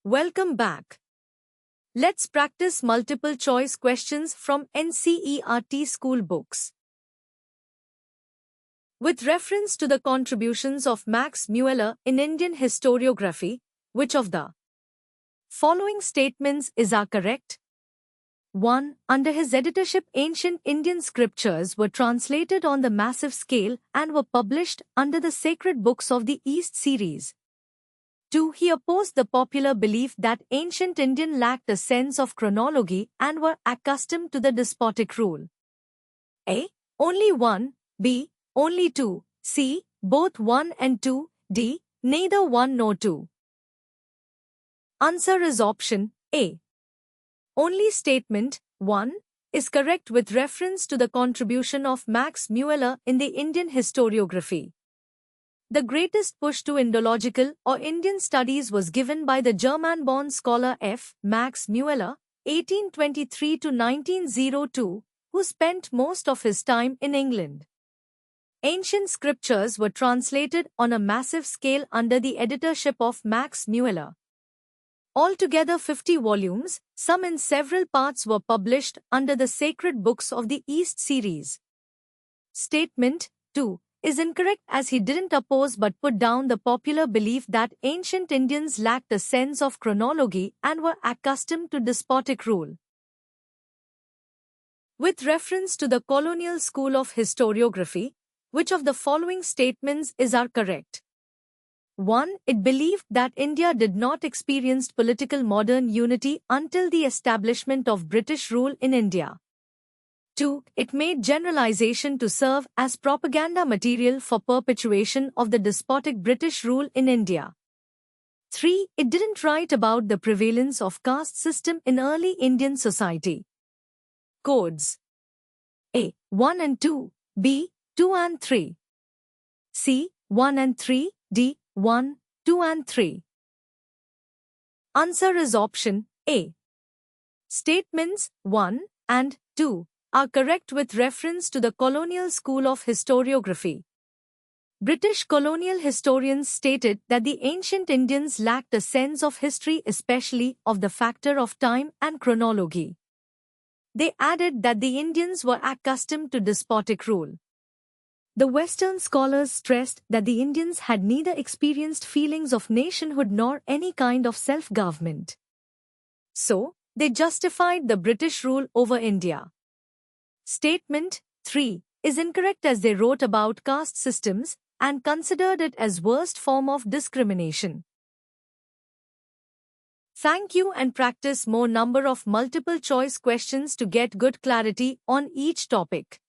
Welcome back. Let's practice multiple choice questions from NCERT school books. With reference to the contributions of Max Mueller in Indian historiography, which of the following statements are correct? 1. Under his editorship, ancient Indian scriptures were translated on the massive scale and were published under the Sacred Books of the East series. 2. He opposed the popular belief that ancient Indian lacked a sense of chronology and were accustomed to the despotic rule. A. Only one. B. Only two. C. Both 1 and 2. D. Neither 1 nor 2. Answer is option A. Only statement 1 is correct with reference to the contribution of Max Mueller in the Indian historiography. The greatest push to Indological or Indian studies was given by the German-born scholar F. Max Mueller, 1823 to 1902, who spent most of his time in England. Ancient scriptures were translated on a massive scale under the editorship of Max Mueller. Altogether 50 volumes, some in several parts, were published under the Sacred Books of the East series. Statement 2 is incorrect as he didn't oppose but put down the popular belief that ancient Indians lacked a sense of chronology and were accustomed to despotic rule. With reference to the colonial school of historiography, which of the following statements are correct? 1. It believed that India did not experience political modern unity until the establishment of British rule in India. 2. It made generalization to serve as propaganda material for perpetuation of the despotic British rule in India. 3. It didn't write about the prevalence of caste system in early Indian society. Codes: A. 1 and 2. B. 2 and 3. C. 1 and 3. D. 1, 2 and 3. Answer is option A. Statements 1 and 2 are correct with reference to the colonial school of historiography. British colonial historians stated that the ancient Indians lacked a sense of history, especially of the factor of time and chronology. They added that the Indians were accustomed to despotic rule. The Western scholars stressed that the Indians had neither experienced feelings of nationhood nor any kind of self-government. So, they justified the British rule over India. Statement 3 is incorrect as they wrote about caste systems and considered it as worst form of discrimination. Thank you, and practice more number of multiple choice questions to get good clarity on each topic.